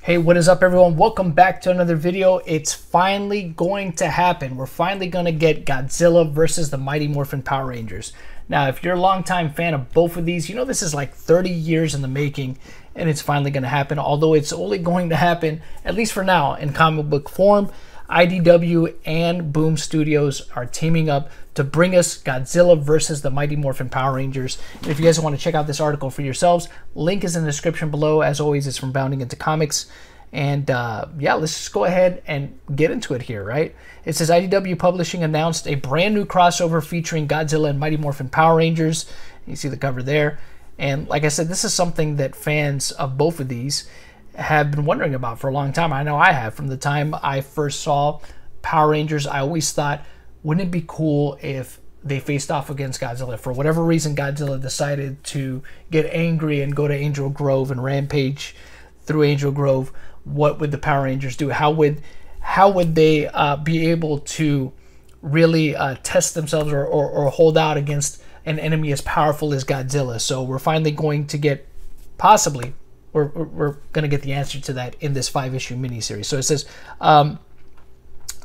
Hey, what is up everyone? Welcome back to another video. It's finally going to happen. We're finally going to get Godzilla versus the Mighty Morphin Power Rangers. Now, if you're a longtime fan of both of these, you know this is like 30 years in the making and it's finally going to happen. Although it's only going to happen, at least for now, in comic book form. IDW and Boom Studios are teaming up to bring us Godzilla versus the Mighty Morphin Power Rangers. And if you guys want to check out this article for yourselves, link is in the description below. As always, it's from Bounding Into Comics. And yeah, let's just go ahead and get into it here, right? It says IDW Publishing announced a brand new crossover featuring Godzilla and Mighty Morphin Power Rangers. You see the cover there. And like I said, this is something that fans of both of these have been wondering about for a long time. I know I have. From the time I first saw Power Rangers, I always thought, wouldn't it be cool if they faced off against Godzilla? For whatever reason, Godzilla decided to get angry and go to Angel Grove and rampage through Angel Grove. What would the Power Rangers do? How would they be able to really test themselves or hold out against an enemy as powerful as Godzilla? So we're finally going to get, possibly, we're going to get the answer to that in this 5-issue miniseries. So it says,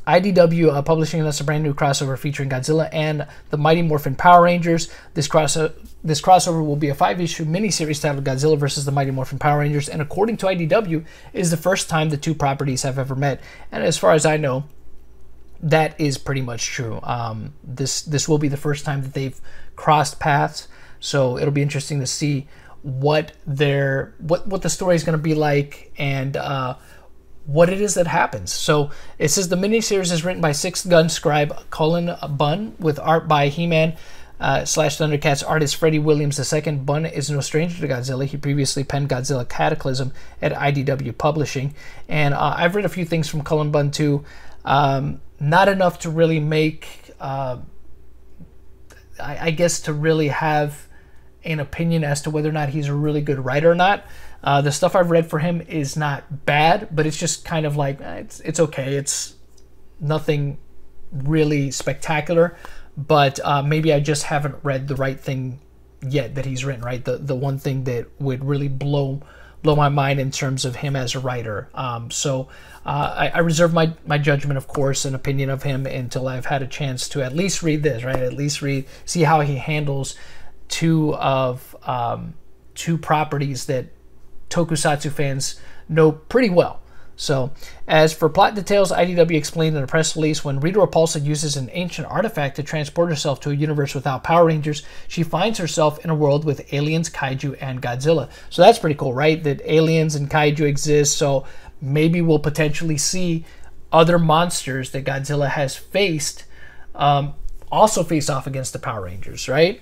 IDW publishing us a brand new crossover featuring Godzilla and the Mighty Morphin Power Rangers. This crossover will be a 5-issue miniseries titled Godzilla versus the Mighty Morphin Power Rangers, and according to IDW, is the first time the two properties have ever met. And as far as I know, that is pretty much true. This will be the first time that they've crossed paths, so it'll be interesting to see what the story is going to be like and what it is that happens. So it says the miniseries is written by Sixth Gun scribe Cullen Bunn with art by He-Man / Thundercats artist Freddie Williams II. Bunn is no stranger to Godzilla. He previously penned Godzilla Cataclysm at IDW Publishing. And I've read a few things from Cullen Bunn too. Not enough to really make, I guess, to really have an opinion as to whether or not he's a really good writer or not. The stuff I've read for him is not bad, but it's just kind of like, it's okay. It's nothing really spectacular, but maybe I just haven't read the right thing yet that he's written, right? The one thing that would really blow my mind in terms of him as a writer. I reserve my judgment, of course, and opinion of him until I've had a chance to at least read this, right? At least see how he handles two properties that Tokusatsu fans know pretty well. So, as for plot details, IDW explained in a press release, when Rita Repulsa uses an ancient artifact to transport herself to a universe without Power Rangers, she finds herself in a world with aliens, kaiju, and Godzilla. So that's pretty cool, right? That aliens and kaiju exist, so maybe we'll potentially see other monsters that Godzilla has faced also face off against the Power Rangers, right?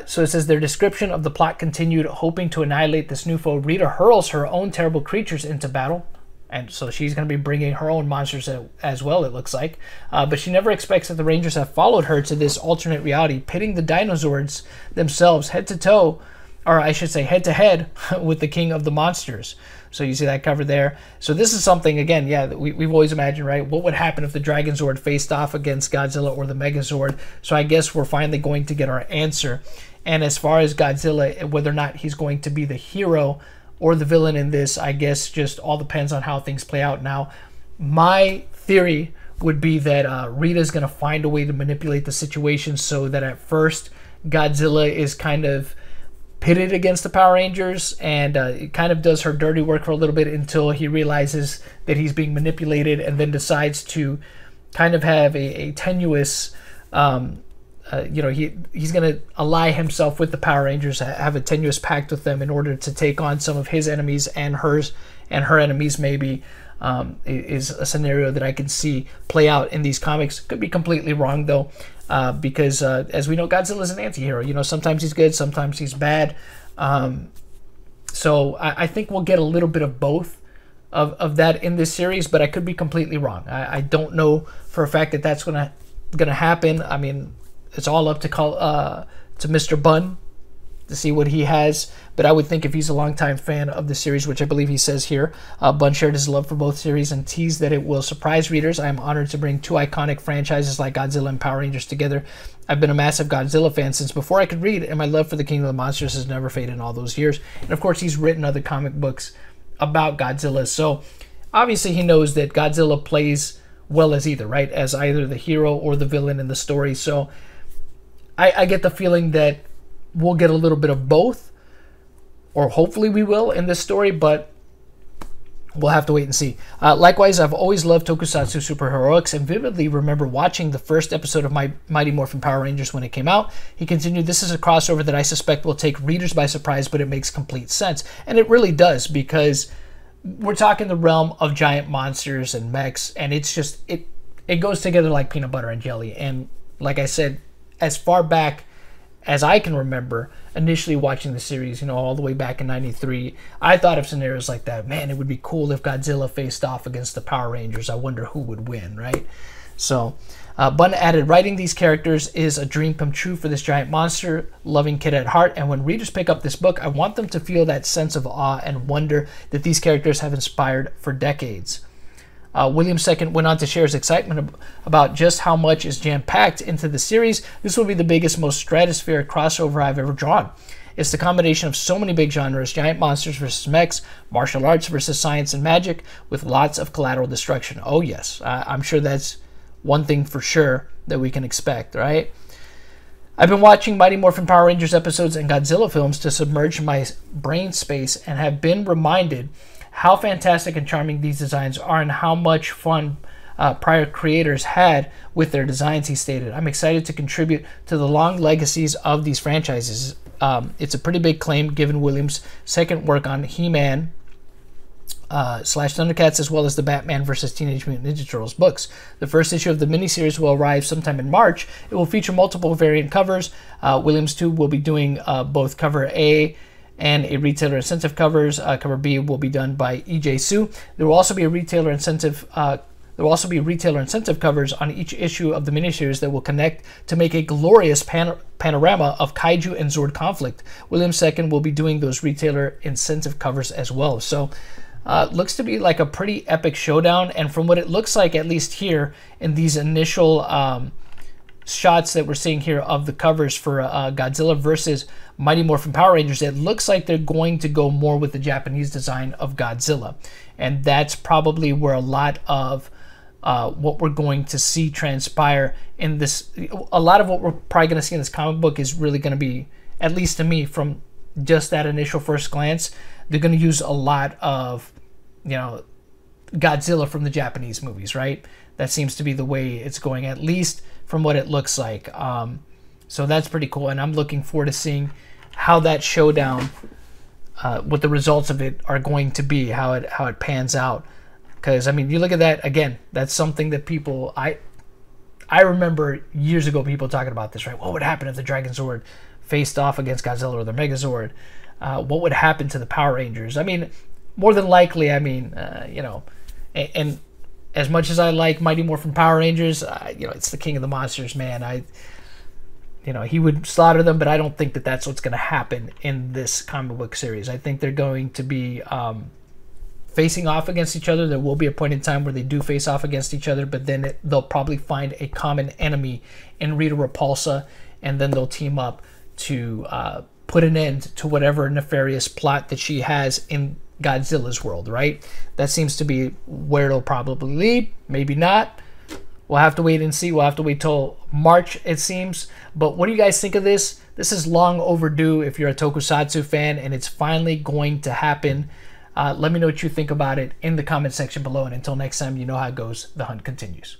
So it says their description of the plot continued, hoping to annihilate this new foe. Rita hurls her own terrible creatures into battle, and so she's going to be bringing her own monsters as well, it looks like. But she never expects that the Rangers have followed her to this alternate reality, pitting the Dinozords themselves head to toe, or I should say head to head, with the king of the monsters. So you see that cover there. So this is something, again, yeah, that we've always imagined, right? What would happen if the Dragon Zord faced off against Godzilla or the Megazord? So I guess we're finally going to get our answer. And as far as Godzilla, whether or not he's going to be the hero or the villain in this, I guess just all depends on how things play out. Now, my theory would be that Rita's going to find a way to manipulate the situation so that at first Godzilla is kind of pitted against the Power Rangers, and it kind of does her dirty work for a little bit until he realizes that he's being manipulated, and then decides to kind of have a tenuous, he's going to ally himself with the Power Rangers, have a tenuous pact with them in order to take on some of his enemies and her enemies. Maybe is a scenario that I can see play out in these comics. Could be completely wrong though. Because as we know, Godzilla's an anti-hero. You know, sometimes he's good, sometimes he's bad. So I think we'll get a little bit of both of that in this series, but I could be completely wrong. I don't know for a fact that that's gonna happen. I mean, it's all up to Mr. Bunn to see what he has, but I would think if he's a longtime fan of the series, which I believe he says here, Bunn shared his love for both series and teased that it will surprise readers. I am honored to bring two iconic franchises like Godzilla and Power Rangers together. I've been a massive Godzilla fan since before I could read, and my love for the King of the Monsters has never faded in all those years. And of course, he's written other comic books about Godzilla. So obviously he knows that Godzilla plays well as either, right? As either the hero or the villain in the story. So I get the feeling that we'll get a little bit of both, or hopefully we will in this story, but we'll have to wait and see. Likewise, I've always loved Tokusatsu superheroics and vividly remember watching the first episode of Mighty Morphin Power Rangers when it came out. He continued, this is a crossover that I suspect will take readers by surprise, but it makes complete sense. And it really does, because we're talking the realm of giant monsters and mechs, and it's just, it goes together like peanut butter and jelly. And like I said, as far back as I can remember, initially watching the series, all the way back in '93, I thought of scenarios like that. Man, it would be cool if Godzilla faced off against the Power Rangers. I wonder who would win, right? So, Bunn added, writing these characters is a dream come true for this giant monster-loving kid at heart, and when readers pick up this book, I want them to feel that sense of awe and wonder that these characters have inspired for decades. Williams II went on to share his excitement about just how much is jam-packed into the series. This will be the biggest, most stratospheric crossover I've ever drawn. It's the combination of so many big genres, giant monsters versus mechs, martial arts versus science and magic, with lots of collateral destruction. Oh yes, I'm sure that's one thing for sure that we can expect, right? I've been watching Mighty Morphin Power Rangers episodes and Godzilla films to submerge my brain space and have been reminded how fantastic and charming these designs are and how much fun prior creators had with their designs, he stated. I'm excited to contribute to the long legacies of these franchises. It's a pretty big claim given Williams' second work on He-Man / Thundercats, as well as the Batman vs. Teenage Mutant Ninja Turtles books. The first issue of the miniseries will arrive sometime in March. It will feature multiple variant covers. Williams, too, will be doing both cover A and a retailer incentive covers. Cover B will be done by E.J. Sue. There will also be a retailer incentive. There will also be retailer incentive covers on each issue of the miniseries that will connect to make a glorious panorama of kaiju and Zord conflict. Williams II will be doing those retailer incentive covers as well. So looks to be like a pretty epic showdown. And from what it looks like, at least here in these initial shots that we're seeing here of the covers for Godzilla versus Mighty Morphin Power Rangers, it looks like they're going to go more with the Japanese design of Godzilla. And that's probably where a lot of what we're going to see transpire in this. A lot of what we're probably going to see in this comic book is really going to be, at least to me, from just that initial first glance, they're going to use a lot of, Godzilla from the Japanese movies, right? That seems to be the way it's going, at least from what it looks like. So that's pretty cool, and I'm looking forward to seeing how that showdown, what the results of it are going to be, how it pans out. Because I mean, you look at that again. That's something that people I remember years ago people talking about this, right? What would happen if the Dragon Zord faced off against Godzilla or the Megazord? What would happen to the Power Rangers? I mean, more than likely, I mean, and as much as I like Mighty Morphin Power Rangers, it's the king of the monsters, man. He would slaughter them, but I don't think that that's what's going to happen in this comic book series. I think they're going to be facing off against each other. There will be a point in time where they do face off against each other, but then they'll probably find a common enemy in Rita Repulsa, and then they'll team up to put an end to whatever nefarious plot that she has in Godzilla's world, right? That seems to be where it'll probably lead. Maybe not. We'll have to wait and see. We'll have to wait till March, it seems. But what do you guys think of this? This is long overdue if you're a Tokusatsu fan, and it's finally going to happen. Let me know what you think about it in the comment section below. And until next time, you know how it goes. The hunt continues.